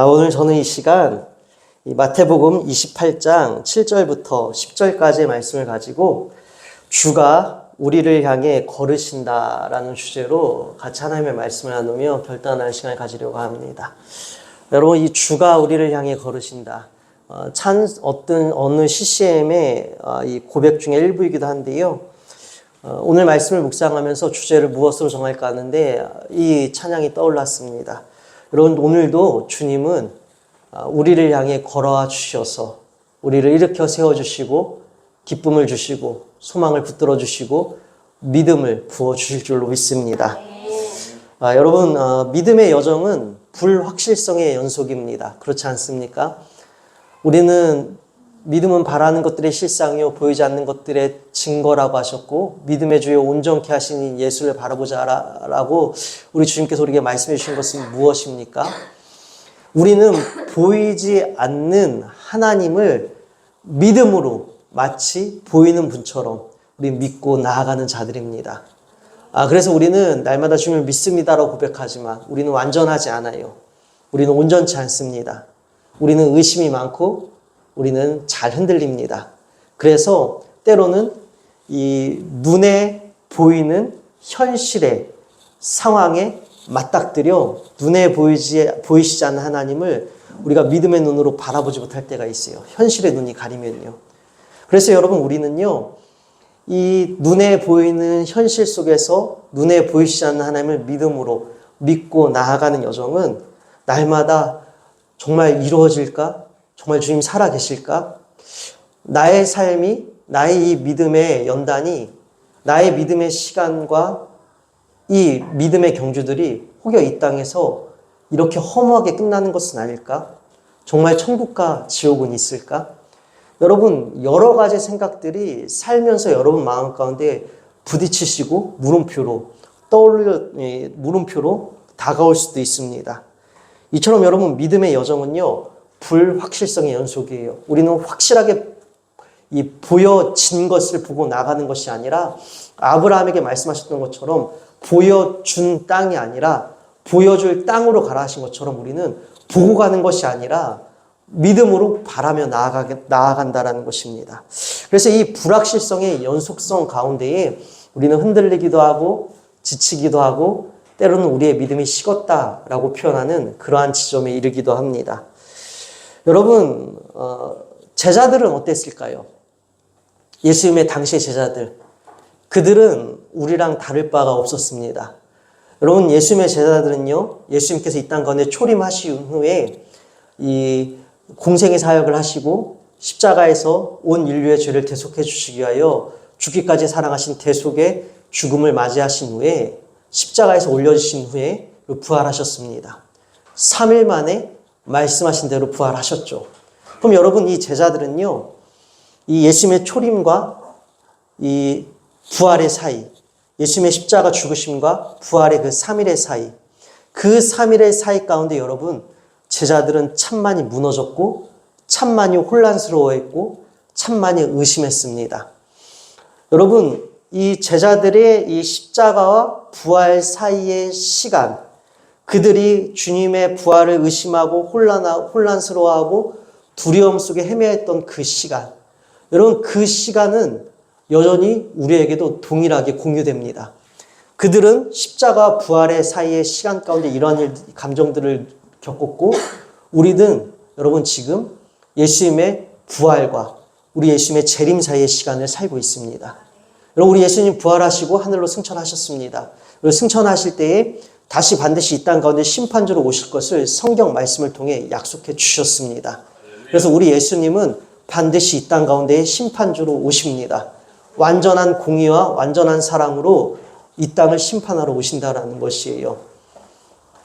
오늘 저는 이 시간 이 마태복음 28장 7절부터 10절까지의 말씀을 가지고 주가 우리를 향해 걸으신다라는 주제로 같이 하나님의 말씀을 나누며 결단하는 시간을 가지려고 합니다. 여러분, 이 주가 우리를 향해 걸으신다. 어느 CCM의 이 고백 중에 일부이기도 한데요. 오늘 말씀을 묵상하면서 주제를 무엇으로 정할까 하는데 이 찬양이 떠올랐습니다. 여러분, 오늘도 주님은 우리를 향해 걸어와 주셔서 우리를 일으켜 세워주시고 기쁨을 주시고 소망을 붙들어 주시고 믿음을 부어주실 줄로 믿습니다. 여러분, 믿음의 여정은 불확실성의 연속입니다. 그렇지 않습니까? 우리는 믿음은 바라는 것들의 실상이요 보이지 않는 것들의 증거라고 하셨고, 믿음의 주여 온전케 하시는 예수를 바라보자라고 우리 주님께서 우리에게 말씀해 주신 것은 무엇입니까? 우리는 보이지 않는 하나님을 믿음으로 마치 보이는 분처럼 우리 믿고 나아가는 자들입니다. 그래서 우리는 날마다 주님을 믿습니다라고 고백하지만 우리는 완전하지 않아요. 우리는 온전치 않습니다. 우리는 의심이 많고 우리는 잘 흔들립니다. 그래서 때로는 이 눈에 보이는 현실의 상황에 맞닥뜨려 눈에 보이시지 않는 하나님을 우리가 믿음의 눈으로 바라보지 못할 때가 있어요. 현실의 눈이 가리면요. 그래서 여러분, 우리는요, 이 눈에 보이는 현실 속에서 눈에 보이시지 않는 하나님을 믿음으로 믿고 나아가는 여정은 날마다 정말 이루어질까? 정말 주님 살아계실까? 나의 삶이, 나의 이 믿음의 연단이, 나의 믿음의 시간과 이 믿음의 경주들이 혹여 이 땅에서 이렇게 허무하게 끝나는 것은 아닐까? 정말 천국과 지옥은 있을까? 여러분, 여러 가지 생각들이 살면서 여러분 마음 가운데 부딪히시고 물음표로 다가올 수도 있습니다. 이처럼 여러분, 믿음의 여정은요, 불확실성의 연속이에요. 우리는 확실하게 이 보여진 것을 보고 나가는 것이 아니라 아브라함에게 말씀하셨던 것처럼 보여준 땅이 아니라 보여줄 땅으로 가라 하신 것처럼 우리는 보고 가는 것이 아니라 믿음으로 바라며 나아간다라는 것입니다. 그래서 이 불확실성의 연속성 가운데에 우리는 흔들리기도 하고 지치기도 하고 때로는 우리의 믿음이 식었다라고 표현하는 그러한 지점에 이르기도 합니다. 여러분, 제자들은 어땠을까요? 예수님의 당시의 제자들. 그들은 우리랑 다를 바가 없었습니다. 여러분, 예수님의 제자들은요, 예수님께서 이 땅 가운데 초림하신 후에 이 공생의 사역을 하시고 십자가에서 온 인류의 죄를 대속해 주시기 위하여 죽기까지 사랑하신 대속의 죽음을 맞이하신 후에 십자가에서 올려주신 후에 부활하셨습니다. 3일 만에 말씀하신 대로 부활하셨죠. 그럼 여러분, 이 제자들은요, 이 예수님의 초림과 이 부활의 사이, 예수님의 십자가 죽으심과 부활의 그 3일의 사이, 그 3일의 사이 가운데 여러분, 제자들은 참 많이 무너졌고 참 많이 혼란스러워했고 참 많이 의심했습니다. 여러분, 이 제자들의 이 십자가와 부활 사이의 시간, 그들이 주님의 부활을 의심하고 혼란스러워하고 두려움 속에 헤매했던 그 시간, 여러분, 그 시간은 여전히 우리에게도 동일하게 공유됩니다. 그들은 십자가 부활의 사이의 시간 가운데 이러한 감정들을 겪었고, 우리는 여러분 지금 예수님의 부활과 우리 예수님의 재림 사이의 시간을 살고 있습니다. 여러분, 우리 예수님 부활하시고 하늘로 승천하셨습니다. 그리고 승천하실 때에 다시 반드시 이 땅 가운데 심판주로 오실 것을 성경 말씀을 통해 약속해 주셨습니다. 그래서 우리 예수님은 반드시 이 땅 가운데 심판주로 오십니다. 완전한 공의와 완전한 사랑으로 이 땅을 심판하러 오신다라는 것이에요.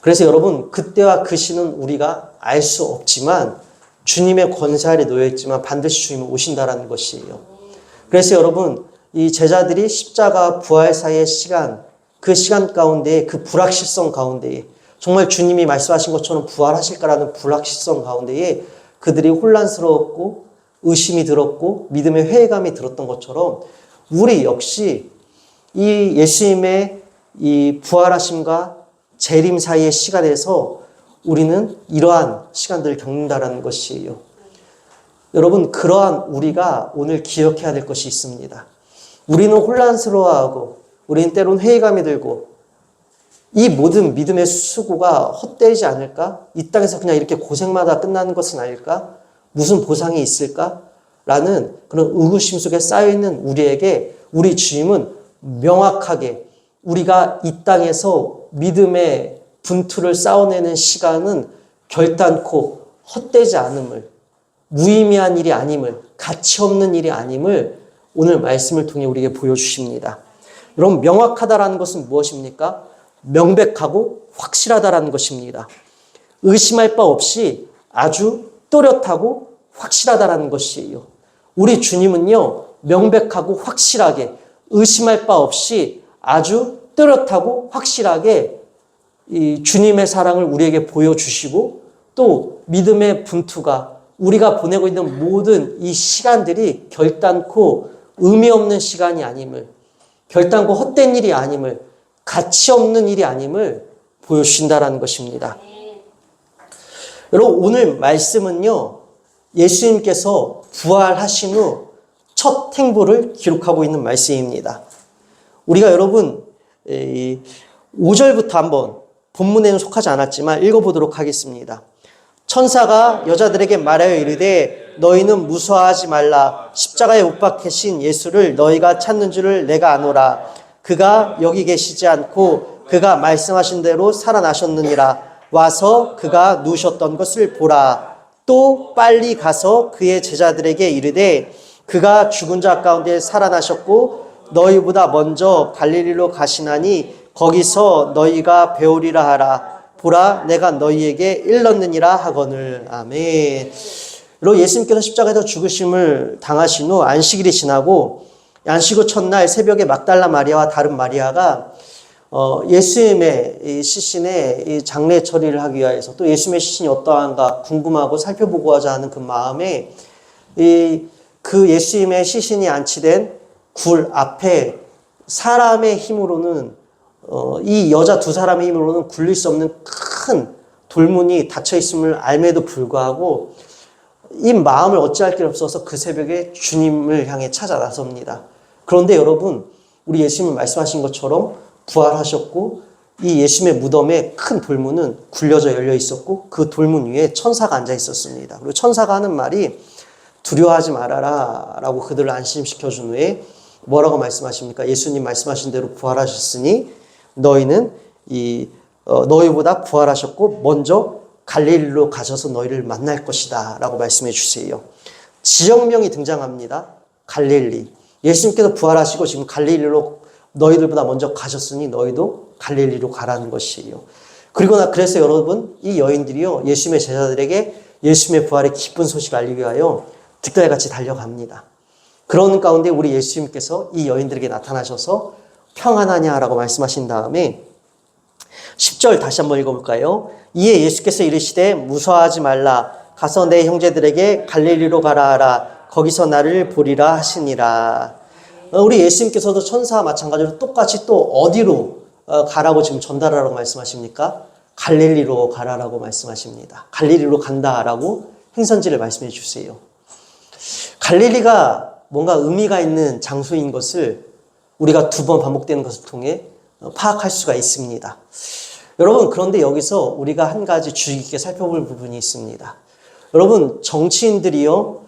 그래서 여러분, 그때와 그 시는 우리가 알 수 없지만 주님의 권세 아래 놓여 있지만 반드시 주님은 오신다라는 것이에요. 그래서 여러분, 이 제자들이 십자가 부활 사이의 시간, 그 시간 가운데, 그 불확실성 가운데에 정말 주님이 말씀하신 것처럼 부활하실까라는 불확실성 가운데에 그들이 혼란스러웠고 의심이 들었고 믿음의 회의감이 들었던 것처럼 우리 역시 이 예수님의 이 부활하심과 재림 사이의 시간에서 우리는 이러한 시간들을 겪는다라는 것이에요. 여러분, 그러한 우리가 오늘 기억해야 될 것이 있습니다. 우리는 혼란스러워하고 우리는 때론 회의감이 들고 이 모든 믿음의 수고가 헛되지 않을까? 이 땅에서 그냥 이렇게 고생마다 끝나는 것은 아닐까? 무슨 보상이 있을까? 라는 그런 의구심 속에 쌓여있는 우리에게 우리 주님은 명확하게 우리가 이 땅에서 믿음의 분투를 싸워내는 시간은 결단코 헛되지 않음을, 무의미한 일이 아님을, 가치 없는 일이 아님을 오늘 말씀을 통해 우리에게 보여주십니다. 여러분, 명확하다라는 것은 무엇입니까? 명백하고 확실하다라는 것입니다. 의심할 바 없이 아주 또렷하고 확실하다라는 것이에요. 우리 주님은요, 명백하고 확실하게 의심할 바 없이 아주 또렷하고 확실하게 이 주님의 사랑을 우리에게 보여주시고 또 믿음의 분투가 우리가 보내고 있는 모든 이 시간들이 결단코 의미 없는 시간이 아님을, 결단코 헛된 일이 아님을, 가치 없는 일이 아님을 보여주신다라는 것입니다. 여러분, 오늘 말씀은요, 예수님께서 부활하신 후 첫 행보를 기록하고 있는 말씀입니다. 우리가 여러분 5절부터 한번 본문에는 속하지 않았지만 읽어보도록 하겠습니다. 천사가 여자들에게 말하여 이르되 너희는 무서워하지 말라. 십자가에 못 박히신 예수를 너희가 찾는 줄을 내가 아노라. 그가 여기 계시지 않고 그가 말씀하신 대로 살아나셨느니라. 와서 그가 누우셨던 것을 보라. 또 빨리 가서 그의 제자들에게 이르되 그가 죽은 자 가운데 살아나셨고 너희보다 먼저 갈릴리로 가시나니 거기서 너희가 배우리라 하라. 보라, 내가 너희에게 일렀느니라 하거늘. 아멘. 여러분, 예수님께서 십자가에서 죽으심을 당하신 후 안식일이 지나고 안식 후 첫날 새벽에 막달라 마리아와 다른 마리아가 예수님의 이 시신의 이 장례 처리를 하기 위해서 또 예수님의 시신이 어떠한가 궁금하고 살펴보고자 하는 그 마음에 그 예수님의 시신이 안치된 굴 앞에 사람의 힘으로는 이 여자 두 사람의 힘으로는 굴릴 수 없는 큰 돌문이 닫혀 있음을 알매도 불구하고 이 마음을 어찌할 길 없어서 그 새벽에 주님을 향해 찾아 나섭니다. 그런데 여러분, 우리 예수님이 말씀하신 것처럼 부활하셨고 이 예수님의 무덤에 큰 돌문은 굴려져 열려 있었고 그 돌문 위에 천사가 앉아 있었습니다. 그리고 천사가 하는 말이 두려워하지 말아라 라고 그들을 안심시켜 준 후에 뭐라고 말씀하십니까? 예수님 말씀하신 대로 부활하셨으니 너희는 너희보다 부활하셨고 먼저 갈릴리로 가셔서 너희를 만날 것이다 라고 말씀해 주세요. 지역명이 등장합니다. 갈릴리. 예수님께서 부활하시고 지금 갈릴리로 너희들보다 먼저 가셨으니 너희도 갈릴리로 가라는 것이에요. 그래서 여러분, 이 여인들이요, 예수님의 제자들에게 예수님의 부활의 기쁜 소식을 알리기 위하여 득달같이 달려갑니다. 그러는 가운데 우리 예수님께서 이 여인들에게 나타나셔서 평안하냐라고 말씀하신 다음에 10절 다시 한번 읽어볼까요? 이에 예수께서 이르시되 무서워하지 말라. 가서 내 형제들에게 갈릴리로 가라 하라. 거기서 나를 보리라 하시니라. 우리 예수님께서도 천사와 마찬가지로 똑같이 또 어디로 가라고 지금 전달하라고 말씀하십니까? 갈릴리로 가라라고 말씀하십니다. 갈릴리로 간다라고 행선지를 말씀해 주세요. 갈릴리가 뭔가 의미가 있는 장소인 것을 우리가 두 번 반복되는 것을 통해 파악할 수가 있습니다. 여러분, 그런데 여기서 우리가 한 가지 주의 깊게 살펴볼 부분이 있습니다. 여러분, 정치인들이요,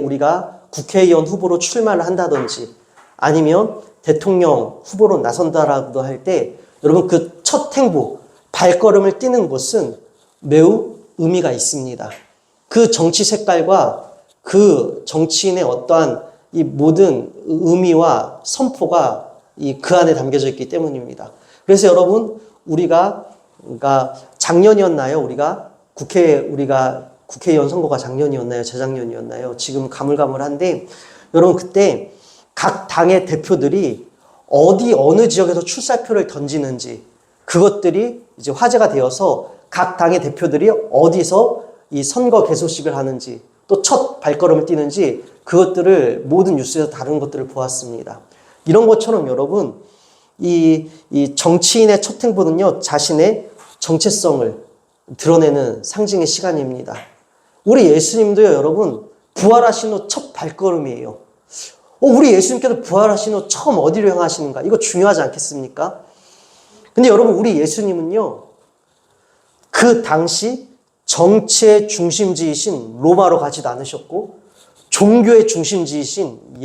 우리가 국회의원 후보로 출마를 한다든지 아니면 대통령 후보로 나선다라고 할 때 여러분 그 첫 행보, 발걸음을 띄는 곳은 매우 의미가 있습니다. 그 정치 색깔과 그 정치인의 어떠한 이 모든 의미와 선포가 그 안에 담겨져 있기 때문입니다. 그래서 여러분, 그러니까 작년이었나요? 우리가 국회의원 선거가 작년이었나요? 재작년이었나요? 지금 가물가물한데, 여러분, 그때 각 당의 대표들이 어느 지역에서 출사표를 던지는지, 그것들이 이제 화제가 되어서 각 당의 대표들이 어디서 이 선거 개소식을 하는지, 또 첫 발걸음을 띄는지, 그것들을 모든 뉴스에서 다룬 것들을 보았습니다. 이런 것처럼 여러분, 이 정치인의 첫 행보는요, 자신의 정체성을 드러내는 상징의 시간입니다. 우리 예수님도요, 여러분, 부활하신 후 첫 발걸음이에요. 우리 예수님께서 부활하신 후 처음 어디로 향하시는가? 이거 중요하지 않겠습니까? 근데 여러분, 우리 예수님은요, 그 당시 정치의 중심지이신 로마로 가지도 않으셨고, 종교의 중심지이신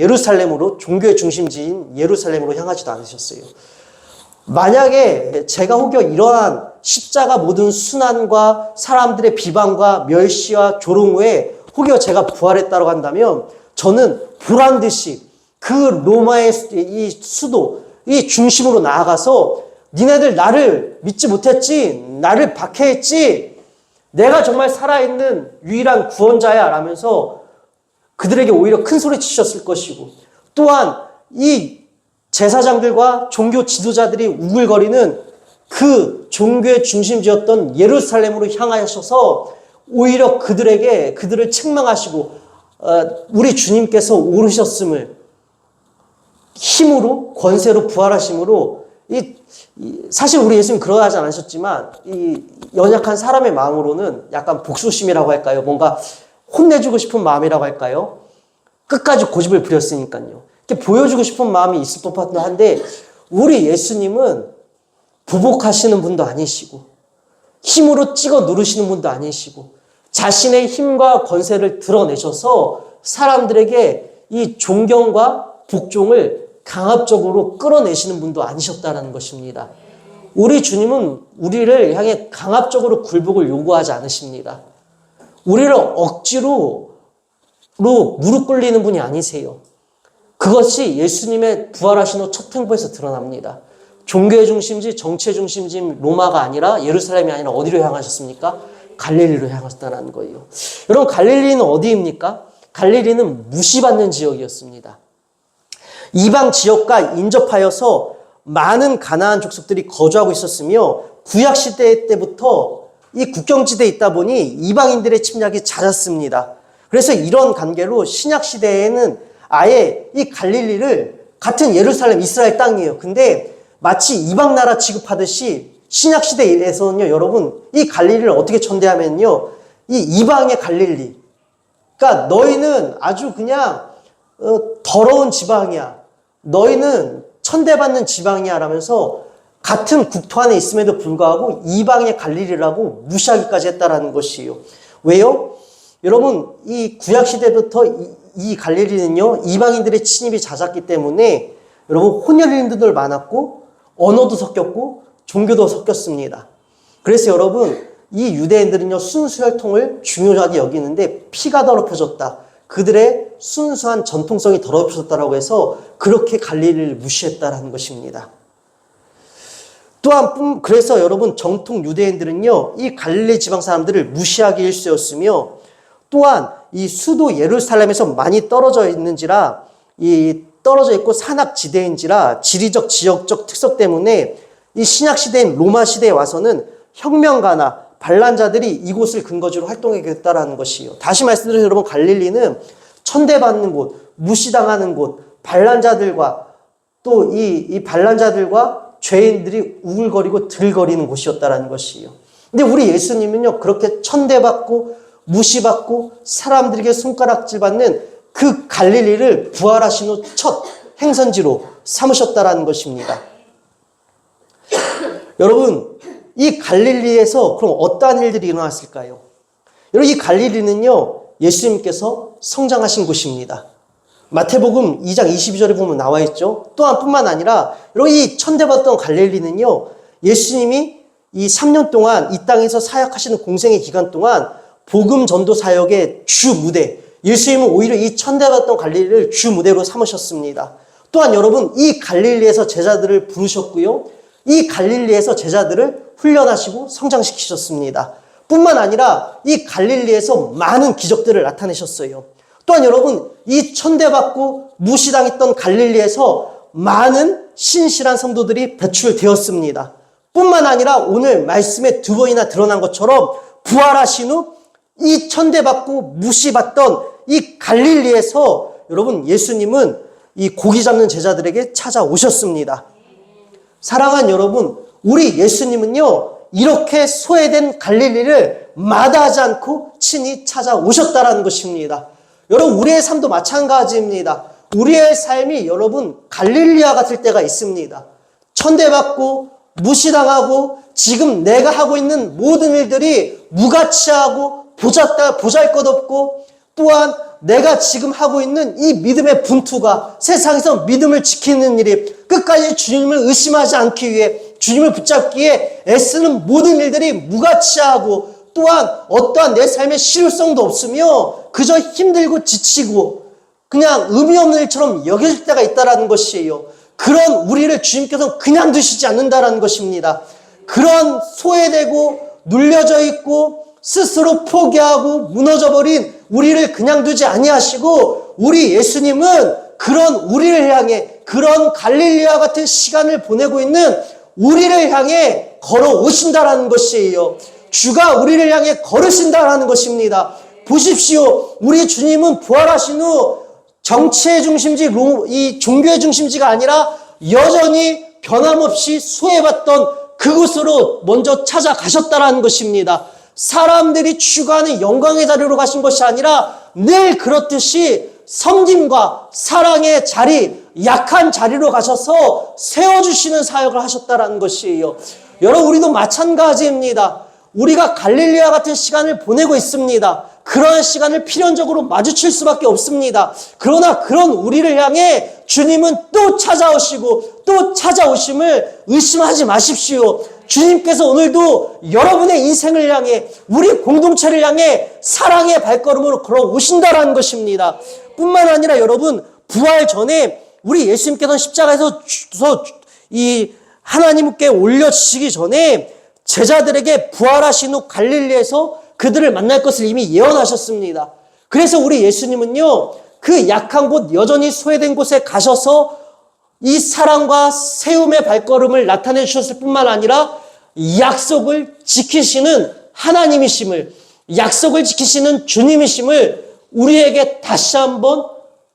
종교의 중심지인 예루살렘으로 향하지도 않으셨어요. 만약에 제가 혹여 이러한 십자가 모든 순환과 사람들의 비방과 멸시와 조롱 후에 혹여 제가 부활했다고 한다면 저는 보란듯이 그 로마의 이 수도, 이 중심으로 나아가서 니네들 나를 믿지 못했지, 나를 박해했지, 내가 정말 살아있는 유일한 구원자야 라면서 그들에게 오히려 큰 소리 치셨을 것이고, 또한 이 제사장들과 종교 지도자들이 우글거리는 그 종교의 중심지였던 예루살렘으로 향하셔서 오히려 그들을 책망하시고 우리 주님께서 오르셨음을 힘으로 권세로 부활하심으로 사실 우리 예수님 그러하지 않으셨지만 이 연약한 사람의 마음으로는 약간 복수심이라고 할까요? 뭔가 혼내주고 싶은 마음이라고 할까요? 끝까지 고집을 부렸으니까요. 이렇게 보여주고 싶은 마음이 있을 법도 한데 우리 예수님은 보복하시는 분도 아니시고 힘으로 찍어 누르시는 분도 아니시고 자신의 힘과 권세를 드러내셔서 사람들에게 이 존경과 복종을 강압적으로 끌어내시는 분도 아니셨다는 것입니다. 우리 주님은 우리를 향해 강압적으로 굴복을 요구하지 않으십니다. 우리를 억지로 무릎 꿇리는 분이 아니세요. 그것이 예수님의 부활하신 후 첫 행보에서 드러납니다. 종교의 중심지, 정치의 중심지 로마가 아니라 예루살렘이 아니라 어디로 향하셨습니까? 갈릴리로 향하셨다는 거예요. 여러분, 갈릴리는 어디입니까? 갈릴리는 무시받는 지역이었습니다. 이방 지역과 인접하여서 많은 가나안 족속들이 거주하고 있었으며 구약시대 때부터 이 국경지대에 있다 보니 이방인들의 침략이 잦았습니다. 그래서 이런 관계로 신약시대에는 아예 이 갈릴리를 같은 예루살렘 이스라엘 땅이에요. 근데 마치 이방 나라 취급하듯이 신약시대에서는요, 여러분, 이 갈릴리를 어떻게 천대하면요, 이 이방의 갈릴리. 그러니까 너희는 아주 그냥 더러운 지방이야. 너희는 천대받는 지방이야 라면서 같은 국토 안에 있음에도 불구하고 이방의 갈릴리라고 무시하기까지 했다라는 것이에요. 왜요? 여러분, 이 구약시대부터 이 갈릴리는요, 이방인들의 침입이 잦았기 때문에 여러분, 혼혈인들 많았고, 언어도 섞였고, 종교도 섞였습니다. 그래서 여러분, 이 유대인들은요, 순수혈통을 중요하게 여기는데 피가 더럽혀졌다. 그들의 순수한 전통성이 더럽혀졌다라고 해서 그렇게 갈릴리를 무시했다라는 것입니다. 또한, 그래서 여러분, 정통 유대인들은요, 이 갈릴리 지방 사람들을 무시하기 일쑤였으며, 또한 이 수도 예루살렘에서 많이 떨어져 있는지라 떨어져 있고 산악지대인지라 지리적 지역적 특성 때문에 이 신약시대인 로마시대에 와서는 혁명가나 반란자들이 이곳을 근거지로 활동하게 됐다는 것이에요. 다시 말씀드려서 여러분, 갈릴리는 천대받는 곳, 무시당하는 곳, 반란자들과 또 이 반란자들과 죄인들이 우글거리고 들거리는 곳이었다는 것이에요. 근데 우리 예수님은요, 그렇게 천대받고 무시받고 사람들에게 손가락질받는 그 갈릴리를 부활하신 후 첫 행선지로 삼으셨다라는 것입니다. 여러분, 이 갈릴리에서 그럼 어떠한 일들이 일어났을까요? 여러분, 이 갈릴리는요, 예수님께서 성장하신 곳입니다. 마태복음 2장 22절에 보면 나와 있죠. 또한 뿐만 아니라 여러분, 이 천대받던 갈릴리는요, 예수님이 이 3년 동안 이 땅에서 사역하시는 공생의 기간 동안 복음 전도 사역의 주 무대, 예수님은 오히려 이 천대받던 갈릴리를 주 무대로 삼으셨습니다. 또한 여러분, 이 갈릴리에서 제자들을 부르셨고요, 이 갈릴리에서 제자들을 훈련하시고 성장시키셨습니다. 뿐만 아니라 이 갈릴리에서 많은 기적들을 나타내셨어요. 또한 여러분, 이 천대받고 무시당했던 갈릴리에서 많은 신실한 성도들이 배출되었습니다. 뿐만 아니라 오늘 말씀에 두 번이나 드러난 것처럼 부활하신 후 이 천대받고 무시받던 이 갈릴리에서 여러분, 예수님은 이 고기 잡는 제자들에게 찾아오셨습니다. 사랑하는 여러분, 우리 예수님은요, 이렇게 소외된 갈릴리를 마다하지 않고 친히 찾아오셨다라는 것입니다. 여러분, 우리의 삶도 마찬가지입니다. 우리의 삶이 여러분 갈릴리와 같을 때가 있습니다. 천대받고 무시당하고 지금 내가 하고 있는 모든 일들이 무가치하고 보잘것없고 또한 내가 지금 하고 있는 이 믿음의 분투가 세상에서 믿음을 지키는 일이 끝까지 주님을 의심하지 않기 위해 주님을 붙잡기에 애쓰는 모든 일들이 무가치하고 또한 어떠한 내 삶의 실효성도 없으며 그저 힘들고 지치고 그냥 의미 없는 일처럼 여겨질 때가 있다는 것이에요. 그런 우리를 주님께서 그냥 두시지 않는다는 것입니다. 그런 소외되고 눌려져 있고 스스로 포기하고 무너져버린 우리를 그냥 두지 아니하시고 우리 예수님은 그런 우리를 향해 그런 갈릴리와 같은 시간을 보내고 있는 우리를 향해 걸어오신다라는 것이에요. 주가 우리를 향해 걸으신다라는 것입니다. 보십시오. 우리 주님은 부활하신 후 정치의 중심지, 이 종교의 중심지가 아니라 여전히 변함없이 소외받던 그곳으로 먼저 찾아가셨다라는 것입니다. 사람들이 추구하는 영광의 자리로 가신 것이 아니라 늘 그렇듯이 섬김과 사랑의 자리, 약한 자리로 가셔서 세워주시는 사역을 하셨다라는 것이에요. 여러분, 우리도 마찬가지입니다. 우리가 갈릴리와 같은 시간을 보내고 있습니다. 그런 시간을 필연적으로 마주칠 수밖에 없습니다. 그러나 그런 우리를 향해 주님은 또 찾아오시고 또 찾아오심을 의심하지 마십시오. 주님께서 오늘도 여러분의 인생을 향해 우리 공동체를 향해 사랑의 발걸음으로 걸어오신다라는 것입니다. 뿐만 아니라 여러분, 부활 전에 우리 예수님께서는 십자가에서 이 하나님께 올려주시기 전에 제자들에게 부활하신 후 갈릴리에서 그들을 만날 것을 이미 예언하셨습니다. 그래서 우리 예수님은요, 그 약한 곳, 여전히 소외된 곳에 가셔서 이 사랑과 세움의 발걸음을 나타내 주셨을 뿐만 아니라 약속을 지키시는 하나님이심을, 약속을 지키시는 주님이심을 우리에게 다시 한번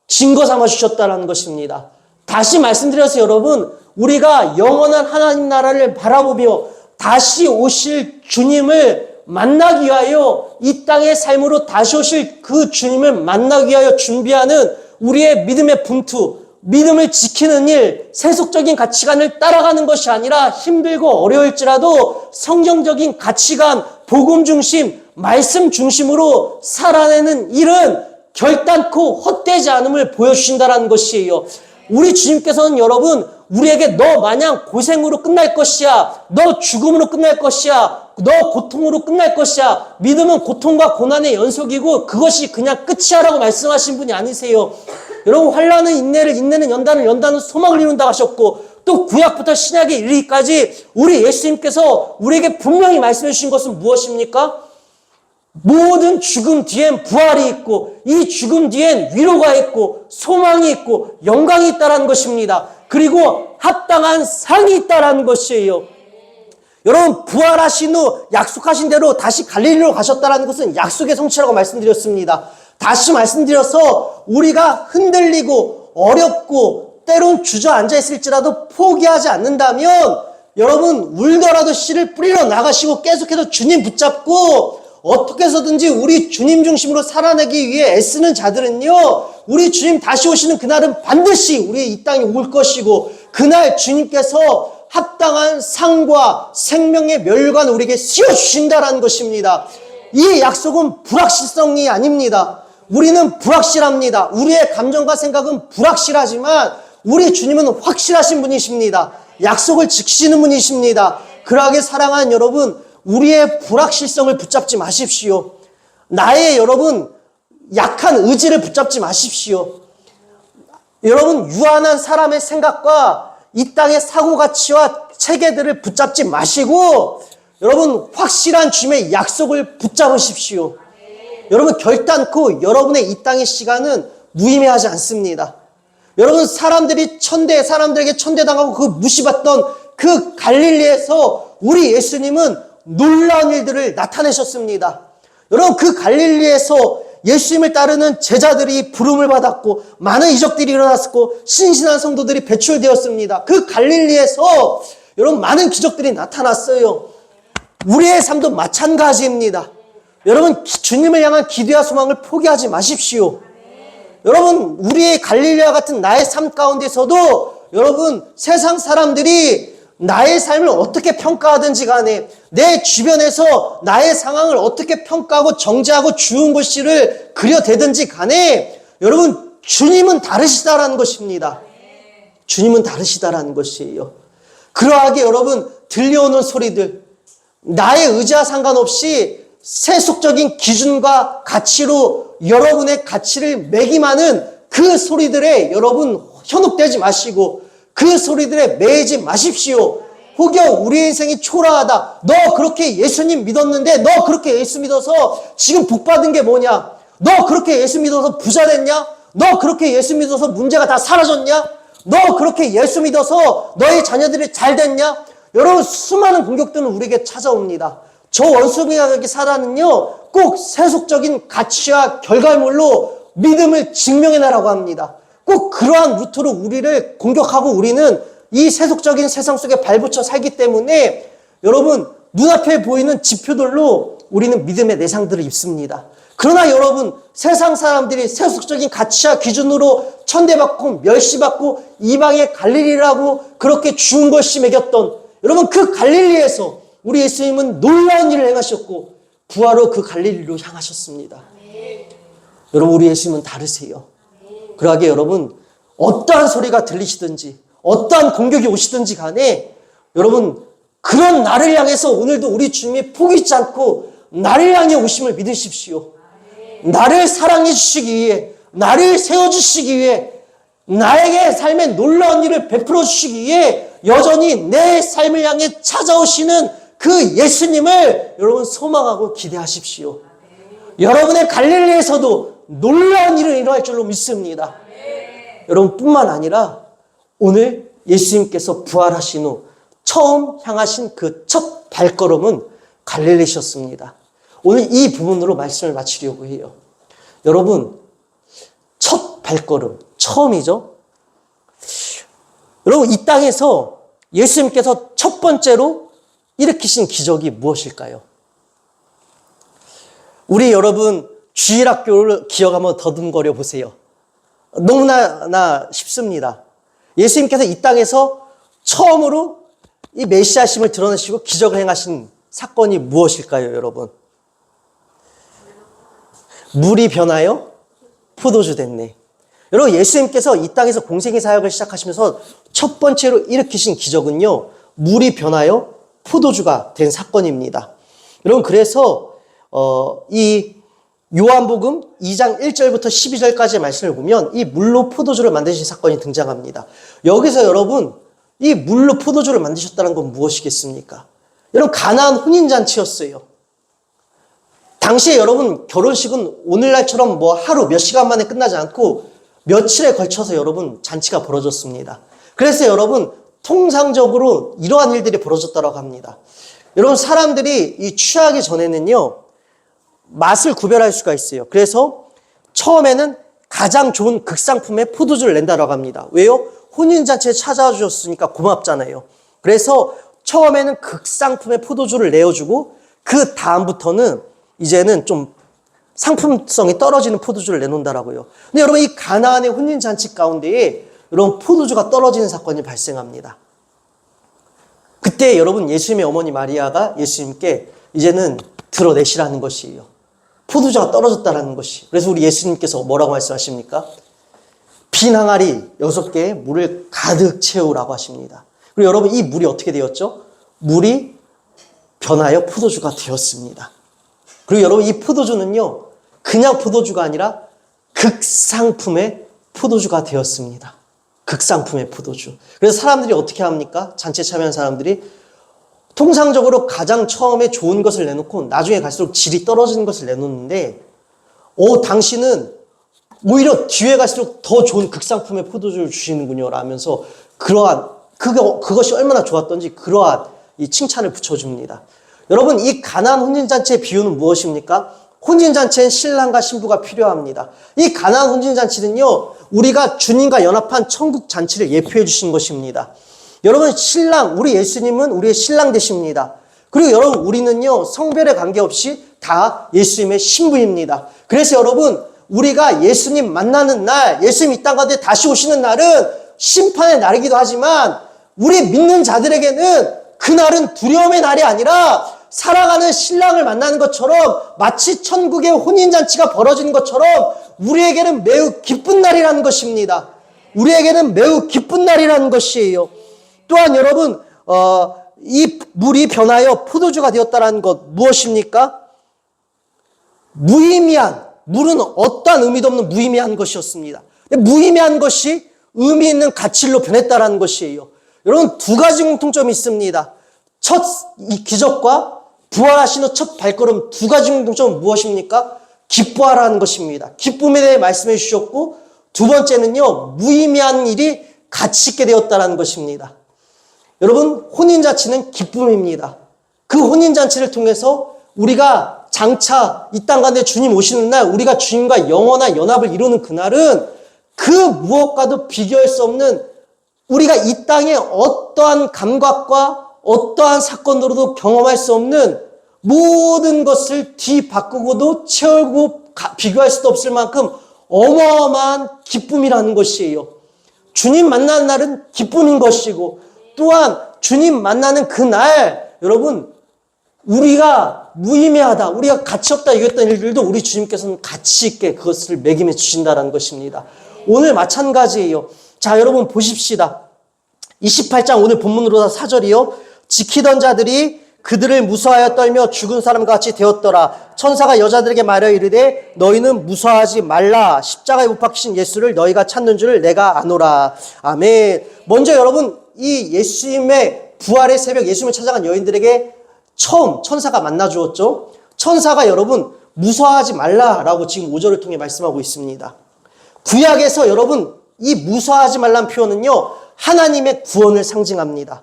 증거 삼아 주셨다는 것입니다. 다시 말씀드려서 여러분, 우리가 영원한 하나님 나라를 바라보며 다시 오실 주님을 만나기 위하여 이 땅의 삶으로 다시 오실 그 주님을 만나기 위하여 준비하는 우리의 믿음의 분투, 믿음을 지키는 일, 세속적인 가치관을 따라가는 것이 아니라 힘들고 어려울지라도 성경적인 가치관, 복음 중심, 말씀 중심으로 살아내는 일은 결단코 헛되지 않음을 보여주신다는 것이에요. 우리 주님께서는 여러분, 우리에게 너 마냥 고생으로 끝날 것이야, 너 죽음으로 끝날 것이야, 너 고통으로 끝날 것이야, 믿음은 고통과 고난의 연속이고 그것이 그냥 끝이야 라고 말씀하신 분이 아니세요. 여러분, 환난은 인내를, 인내는 연단을, 연단은 소망을 이룬다 하셨고 또 구약부터 신약에 이르기까지 우리 예수님께서 우리에게 분명히 말씀해 주신 것은 무엇입니까? 모든 죽음 뒤엔 부활이 있고 이 죽음 뒤엔 위로가 있고 소망이 있고 영광이 있다는 것입니다. 그리고 합당한 상이 있다는 것이에요. 여러분, 부활하신 후 약속하신 대로 다시 갈릴리로 가셨다는 것은 약속의 성취라고 말씀드렸습니다. 다시 말씀드려서 우리가 흔들리고 어렵고 때론 주저앉아 있을지라도 포기하지 않는다면 여러분, 울더라도 씨를 뿌리러 나가시고 계속해서 주님 붙잡고 어떻게 해서든지 우리 주님 중심으로 살아내기 위해 애쓰는 자들은요, 우리 주님 다시 오시는 그날은 반드시 우리 이 땅에 올 것이고 그날 주님께서 합당한 상과 생명의 멸관을 우리에게 씌워주신다는 것입니다. 이 약속은 불확실성이 아닙니다. 우리는 불확실합니다. 우리의 감정과 생각은 불확실하지만 우리 주님은 확실하신 분이십니다. 약속을 지키시는 분이십니다. 그러하게 사랑하는 여러분, 우리의 불확실성을 붙잡지 마십시오. 나의 여러분 약한 의지를 붙잡지 마십시오. 여러분, 유한한 사람의 생각과 이 땅의 사고가치와 체계들을 붙잡지 마시고 여러분, 확실한 주님의 약속을 붙잡으십시오. 여러분, 결단코 여러분의 이 땅의 시간은 무의미하지 않습니다. 여러분, 사람들에게 천대당하고 그 무시받던 그 갈릴리에서 우리 예수님은 놀라운 일들을 나타내셨습니다. 여러분, 그 갈릴리에서 예수님을 따르는 제자들이 부름을 받았고 많은 이적들이 일어났고 신신한 성도들이 배출되었습니다. 그 갈릴리에서 여러분 많은 기적들이 나타났어요. 우리의 삶도 마찬가지입니다. 여러분, 주님을 향한 기대와 소망을 포기하지 마십시오. 여러분, 우리의 갈릴리와 같은 나의 삶 가운데서도 여러분, 세상 사람들이 나의 삶을 어떻게 평가하든지 간에 내 주변에서 나의 상황을 어떻게 평가하고 정죄하고 주운 글씨를 그려대든지 간에 여러분, 주님은 다르시다라는 것입니다. 주님은 다르시다라는 것이에요. 그러하게 여러분, 들려오는 소리들, 나의 의지와 상관없이 세속적인 기준과 가치로 여러분의 가치를 매김하는 그 소리들에 여러분 현혹되지 마시고 그 소리들에 매이지 마십시오. 혹여 우리의 인생이 초라하다. 너 그렇게 예수님 믿었는데 너 그렇게 예수 믿어서 지금 복 받은 게 뭐냐? 너 그렇게 예수 믿어서 부자 됐냐? 너 그렇게 예수 믿어서 문제가 다 사라졌냐? 너 그렇게 예수 믿어서 너의 자녀들이 잘 됐냐? 여러분, 수많은 공격들은 우리에게 찾아옵니다. 저 원수명하게 사단은요, 꼭 세속적인 가치와 결과물로 믿음을 증명해내라고 합니다. 꼭 그러한 루트로 우리를 공격하고 우리는 이 세속적인 세상 속에 발붙여 살기 때문에 여러분, 눈앞에 보이는 지표들로 우리는 믿음의 내상들을 입습니다. 그러나 여러분, 세상 사람들이 세속적인 가치와 기준으로 천대받고 멸시받고 이방의 갈릴리라고 그렇게 주운 것이 매겼던 여러분, 그 갈릴리에서 우리 예수님은 놀라운 일을 행하셨고 부활로 그 갈릴리로 향하셨습니다. 여러분, 우리 예수님은 다르세요. 그러하게 여러분, 어떠한 소리가 들리시든지 어떠한 공격이 오시든지 간에 여러분, 그런 나를 향해서 오늘도 우리 주님이 포기치 않고 나를 향해 오심을 믿으십시오. 나를 사랑해 주시기 위해, 나를 세워주시기 위해, 나에게 삶의 놀라운 일을 베풀어 주시기 위해 여전히 내 삶을 향해 찾아오시는 그 예수님을 여러분 소망하고 기대하십시오. 여러분의 갈릴리에서도 놀라운 일은 일어날 줄로 믿습니다. 여러분 뿐만 아니라 오늘 예수님께서 부활하신 후 처음 향하신 그 첫 발걸음은 갈릴리셨습니다. 오늘 이 부분으로 말씀을 마치려고 해요. 여러분, 첫 발걸음, 처음이죠? 여러분, 이 땅에서 예수님께서 첫 번째로 일으키신 기적이 무엇일까요? 우리 여러분, 주일학교를 기억 한번 더듬거려 보세요. 너무나 쉽습니다. 예수님께서 이 땅에서 처음으로 이 메시아심을 드러내시고 기적을 행하신 사건이 무엇일까요, 여러분? 물이 변하여 포도주 됐네. 여러분, 예수님께서 이 땅에서 공생의 사역을 시작하시면서 첫 번째로 일으키신 기적은요, 물이 변하여 포도주가 된 사건입니다. 여러분, 그래서 이 요한복음 2장 1절부터 12절까지의 말씀을 보면 이 물로 포도주를 만드신 사건이 등장합니다. 여기서 여러분, 이 물로 포도주를 만드셨다는 건 무엇이겠습니까? 여러분, 가나안 혼인잔치였어요. 당시에 여러분, 결혼식은 오늘날처럼 뭐 하루 몇 시간 만에 끝나지 않고 며칠에 걸쳐서 여러분 잔치가 벌어졌습니다. 그래서 여러분, 통상적으로 이러한 일들이 벌어졌다고 합니다. 여러분, 사람들이 이 취하기 전에는요, 맛을 구별할 수가 있어요. 그래서 처음에는 가장 좋은 극상품의 포도주를 낸다고 합니다. 왜요? 혼인잔치에 찾아와 주셨으니까 고맙잖아요. 그래서 처음에는 극상품의 포도주를 내어주고 그 다음부터는 이제는 좀 상품성이 떨어지는 포도주를 내놓는다라고요. 근데 여러분, 이 가나안의 혼인잔치 가운데에 여러분 포도주가 떨어지는 사건이 발생합니다. 그때 여러분, 예수님의 어머니 마리아가 예수님께 이제는 드러내시라는 것이에요. 포도주가 떨어졌다라는 것이. 그래서 우리 예수님께서 뭐라고 말씀하십니까? 빈 항아리 6개에 물을 가득 채우라고 하십니다. 그리고 여러분, 이 물이 어떻게 되었죠? 물이 변하여 포도주가 되었습니다. 그리고 여러분, 이 포도주는요, 그냥 포도주가 아니라 극상품의 포도주가 되었습니다. 극상품의 포도주. 그래서 사람들이 어떻게 합니까? 잔치에 참여한 사람들이 통상적으로 가장 처음에 좋은 것을 내놓고 나중에 갈수록 질이 떨어지는 것을 내놓는데, 당신은 오히려 뒤에 갈수록 더 좋은 극상품의 포도주를 주시는군요 라면서 그것이 얼마나 좋았던지 그러한 이 칭찬을 붙여줍니다. 여러분, 이 가나안 혼인잔치의 비유는 무엇입니까? 혼인잔치엔 신랑과 신부가 필요합니다. 이 가나안 혼인잔치는요, 우리가 주님과 연합한 천국 잔치를 예표해 주신 것입니다. 여러분, 우리 예수님은 우리의 신랑 되십니다. 그리고 여러분, 우리는요, 성별에 관계없이 다 예수님의 신부입니다. 그래서 여러분, 우리가 예수님 만나는 날, 예수님 이 땅 가운데 다시 오시는 날은 심판의 날이기도 하지만 우리 믿는 자들에게는 그날은 두려움의 날이 아니라 사랑하는 신랑을 만나는 것처럼 마치 천국의 혼인잔치가 벌어지는 것처럼 우리에게는 매우 기쁜 날이라는 것입니다. 우리에게는 매우 기쁜 날이라는 것이에요. 또한 여러분, 이 물이 변하여 포도주가 되었다는 것 무엇입니까? 무의미한, 물은 어떠한 의미도 없는 무의미한 것이었습니다. 무의미한 것이 의미 있는 가치로 변했다는 것이에요. 여러분, 두 가지 공통점이 있습니다. 첫 이 기적과 부활하시는 첫 발걸음 두 가지 공통점은 무엇입니까? 기뻐하라는 것입니다. 기쁨에 대해 말씀해 주셨고, 두 번째는요, 무의미한 일이 가치 있게 되었다는 것입니다. 여러분, 혼인잔치는 기쁨입니다. 그 혼인잔치를 통해서 우리가 장차 이 땅 가운데 주님 오시는 날, 우리가 주님과 영원한 연합을 이루는 그날은 그 무엇과도 비교할 수 없는, 우리가 이 땅에 어떠한 감각과 어떠한 사건으로도 경험할 수 없는 모든 것을 뒤바꾸고도 채우고 비교할 수도 없을 만큼 어마어마한 기쁨이라는 것이에요. 주님 만나는 날은 기쁨인 것이고, 또한 주님 만나는 그 날, 여러분, 우리가 무의미하다, 우리가 가치 없다 이겼던 일들도 우리 주님께서는 가치 있게 그것을 매김해 주신다는 것입니다. 오늘 마찬가지예요. 자, 여러분 보십시다. 28장 오늘 본문으로 4절이요. 지키던 자들이 그들을 무서워하여 떨며 죽은 사람과 같이 되었더라. 천사가 여자들에게 말하여 이르되 너희는 무서워하지 말라. 십자가에 못 박히신 예수를 너희가 찾는 줄 내가 아노라. 아멘. 먼저 여러분, 이 예수님의 부활의 새벽, 예수님을 찾아간 여인들에게 처음 천사가 만나 주었죠. 천사가 여러분 무서워하지 말라라고 지금 5절을 통해 말씀하고 있습니다. 구약에서 여러분 이 무서워하지 말라는 표현은요, 하나님의 구원을 상징합니다.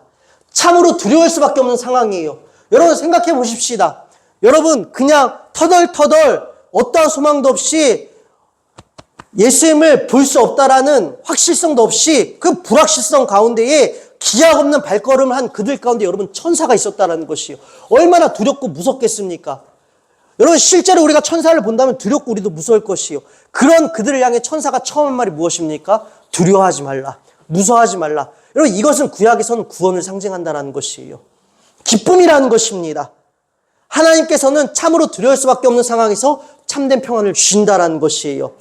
참으로 두려울 수밖에 없는 상황이에요. 여러분 생각해 보십시다. 여러분 그냥 터덜터덜 어떠한 소망도 없이 예수님을 볼 수 없다라는 확실성도 없이 그 불확실성 가운데에 기약 없는 발걸음을 한 그들 가운데 여러분 천사가 있었다는 것이에요. 얼마나 두렵고 무섭겠습니까? 여러분 실제로 우리가 천사를 본다면 두렵고 우리도 무서울 것이에요. 그런 그들을 향해 천사가 처음 한 말이 무엇입니까? 두려워하지 말라. 무서워하지 말라. 여러분 이것은 구약에서는 구원을 상징한다는 것이에요. 기쁨이라는 것입니다. 하나님께서는 참으로 두려울 수밖에 없는 상황에서 참된 평안을 주신다는 것이에요.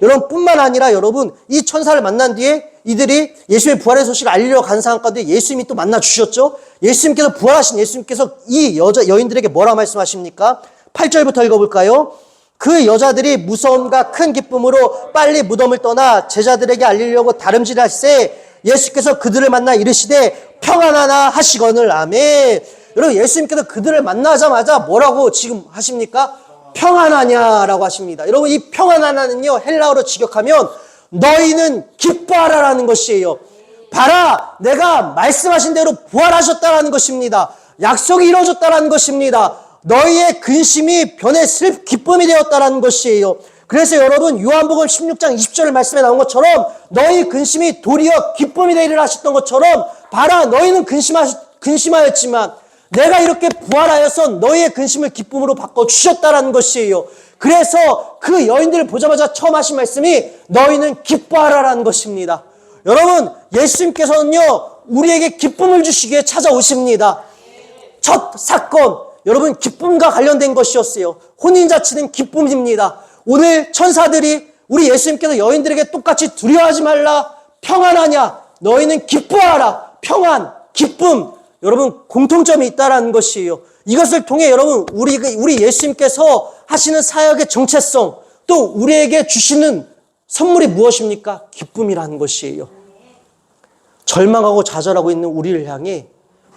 여러분 뿐만 아니라 여러분 이 천사를 만난 뒤에 이들이 예수의 부활의 소식을 알리려 가는 상황 가운데 예수님이 또 만나 주셨죠. 예수님께서 부활하신 예수님께서 이 여인들에게 뭐라 말씀하십니까? 8절부터 읽어볼까요? 그 여자들이 무서움과 큰 기쁨으로 빨리 무덤을 떠나 제자들에게 알리려고 다름질하시되 예수께서 그들을 만나 이르시되 평안하나 하시거늘. 아멘. 여러분 예수님께서 그들을 만나자마자 뭐라고 지금 하십니까? 평안하냐라고 하십니다. 여러분 이 평안하냐는요 헬라어로 직역하면 너희는 기뻐하라라는 것이에요. 봐라, 내가 말씀하신 대로 부활하셨다라는 것입니다. 약속이 이루어졌다라는 것입니다. 너희의 근심이 변해 기쁨이 되었다라는 것이에요. 그래서 여러분 요한복음 16장 20절 말씀에 나온 것처럼 너희 근심이 도리어 기쁨이 되리라 하셨던 것처럼 봐라, 너희는 근심하였지만 내가 이렇게 부활하여서 너희의 근심을 기쁨으로 바꿔주셨다라는 것이에요. 그래서 그 여인들을 보자마자 처음 하신 말씀이 너희는 기뻐하라라는 것입니다. 여러분 예수님께서는요 우리에게 기쁨을 주시기 위해 찾아오십니다. 첫 사건 여러분 기쁨과 관련된 것이었어요. 혼인잔치는 기쁨입니다. 오늘 천사들이 우리 예수님께서 여인들에게 똑같이 두려워하지 말라, 평안하냐, 너희는 기뻐하라, 평안, 기쁨, 여러분 공통점이 있다라는 것이에요. 이것을 통해 여러분 우리 예수님께서 하시는 사역의 정체성, 또 우리에게 주시는 선물이 무엇입니까? 기쁨이라는 것이에요. 절망하고 좌절하고 있는 우리를 향해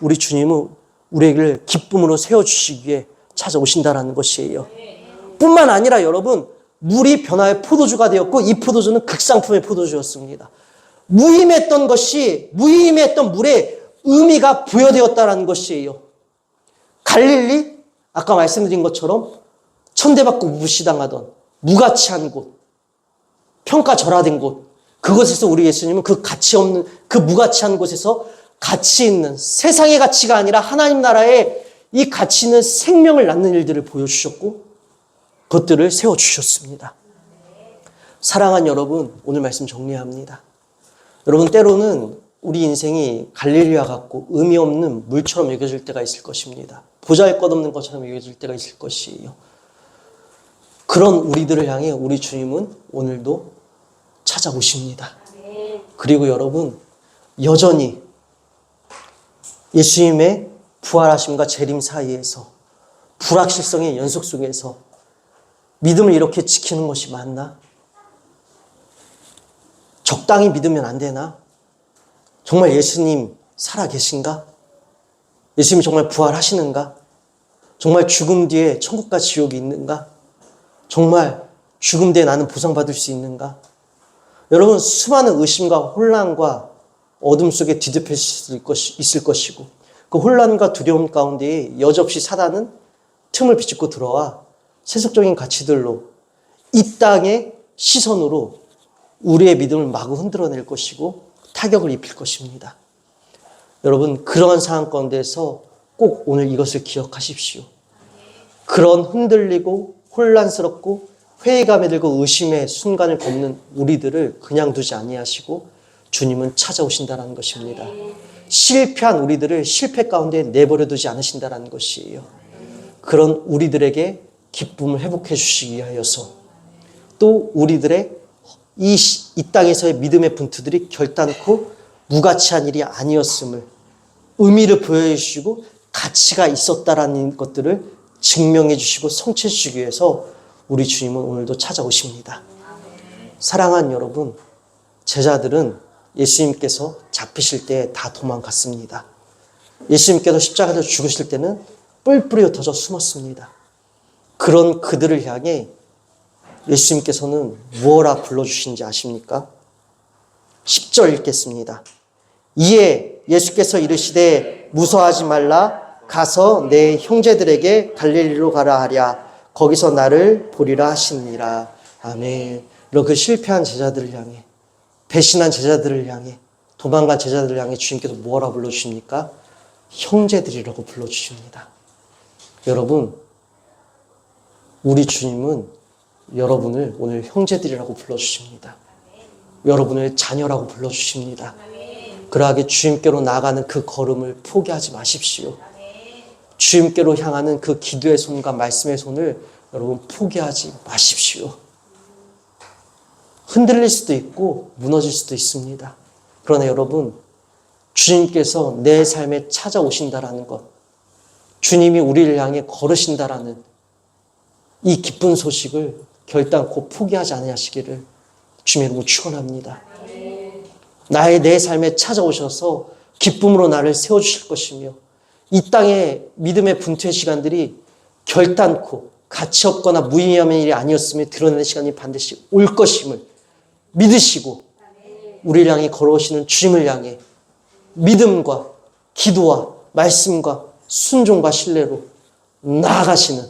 우리 주님은 우리에게 기쁨으로 세워주시기 위해 찾아오신다라는 것이에요. 뿐만 아니라 여러분 물이 변화의 포도주가 되었고 이 포도주는 극상품의 포도주였습니다. 무의미했던 물에 의미가 부여되었다는 것이에요. 갈릴리, 아까 말씀드린 것처럼 천대받고 무시당하던 무가치한 곳, 평가절하된 곳, 그곳에서 우리 예수님은 그 가치 없는 그 무가치한 곳에서 가치 있는 세상의 가치가 아니라 하나님 나라의 이 가치 있는 생명을 낳는 일들을 보여주셨고 그것들을 세워주셨습니다. 사랑하는 여러분, 오늘 말씀 정리합니다. 여러분, 때로는 우리 인생이 갈릴리와 같고 의미 없는 물처럼 여겨질 때가 있을 것입니다. 보잘것없는 것처럼 여겨질 때가 있을 것이에요. 그런 우리들을 향해 우리 주님은 오늘도 찾아오십니다. 그리고 여러분, 여전히 예수님의 부활하심과 재림 사이에서 불확실성의 연속 속에서 믿음을 이렇게 지키는 것이 맞나? 적당히 믿으면 안 되나? 정말 예수님 살아계신가? 예수님이 정말 부활하시는가? 정말 죽음 뒤에 천국과 지옥이 있는가? 정말 죽음 뒤에 나는 보상받을 수 있는가? 여러분, 수많은 의심과 혼란과 어둠 속에 뒤덮여 있을 것이고 그 혼란과 두려움 가운데에 여지없이 사단은 틈을 비집고 들어와 세속적인 가치들로 이 땅의 시선으로 우리의 믿음을 마구 흔들어낼 것이고 타격을 입힐 것입니다. 여러분, 그러한 상황 가운데서 꼭 오늘 이것을 기억하십시오. 그런 흔들리고 혼란스럽고 회의감에 들고 의심의 순간을 겪는 우리들을 그냥 두지 아니하시고 주님은 찾아오신다는 것입니다. 실패한 우리들을 실패 가운데 내버려 두지 않으신다는 것이에요. 그런 우리들에게 기쁨을 회복해 주시기 위하여서 또 우리들의 이 땅에서의 믿음의 분투들이 결단코 무가치한 일이 아니었음을 의미를 보여주시고 가치가 있었다라는 것들을 증명해 주시고 성취해 주시기 위해서 우리 주님은 오늘도 찾아오십니다. 사랑하는 여러분, 제자들은 예수님께서 잡히실 때 다 도망갔습니다. 예수님께서 십자가에서 죽으실 때는 뿔뿔이 흩어져 숨었습니다. 그런 그들을 향해 예수님께서는 무엇라 불러주신지 아십니까? 10절 읽겠습니다. 이에 예수께서 이르시되 무서워하지 말라. 가서 내 형제들에게 갈릴리로 가라 하랴. 거기서 나를 보리라 하시니라. 아멘. 이런 그 실패한 제자들을 향해, 배신한 제자들을 향해, 도망간 제자들을 향해 주님께서 뭐라 불러주십니까? 형제들이라고 불러주십니다. 여러분, 우리 주님은 여러분을 오늘 형제들이라고 불러주십니다. 여러분을 자녀라고 불러주십니다. 그러하게 주님께로 나아가는 그 걸음을 포기하지 마십시오. 주님께로 향하는 그 기도의 손과 말씀의 손을 여러분 포기하지 마십시오. 흔들릴 수도 있고 무너질 수도 있습니다. 그러나 여러분, 주님께서 내 삶에 찾아오신다라는 것, 주님이 우리를 향해 걸으신다라는 이 기쁜 소식을 결단코 포기하지 않으시기를 주님의 이름으로 축원합니다. 내 삶에 찾아오셔서 기쁨으로 나를 세워주실 것이며 이 땅의 믿음의 분투의 시간들이 결단코 가치 없거나 무의미한 일이 아니었음을 드러내는 시간이 반드시 올 것임을 믿으시고 우리를 향해 걸어오시는 주님을 향해 믿음과 기도와 말씀과 순종과 신뢰로 나아가시는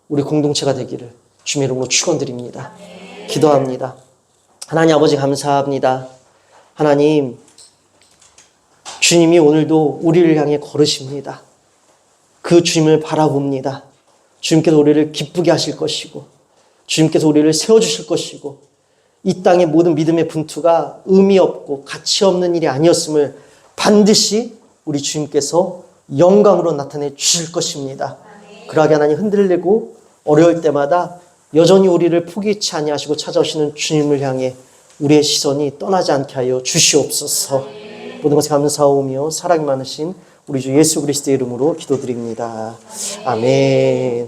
우리 공동체가 되기를 주님의 이름으로 축원드립니다. 기도합니다. 하나님 아버지 감사합니다. 하나님, 주님이 오늘도 우리를 향해 걸으십니다. 그 주님을 바라봅니다. 주님께서 우리를 기쁘게 하실 것이고 주님께서 우리를 세워주실 것이고 이 땅의 모든 믿음의 분투가 의미 없고 가치 없는 일이 아니었음을 반드시 우리 주님께서 영광으로 나타내 주실 것입니다. 그러하게 하나님 흔들리고 어려울 때마다 여전히 우리를 포기치 아니하시고 찾아오시는 주님을 향해 우리의 시선이 떠나지 않게 하여 주시옵소서. 모든 것에 감사하오며 사랑이 많으신 우리 주 예수 그리스도의 이름으로 기도드립니다. 아멘.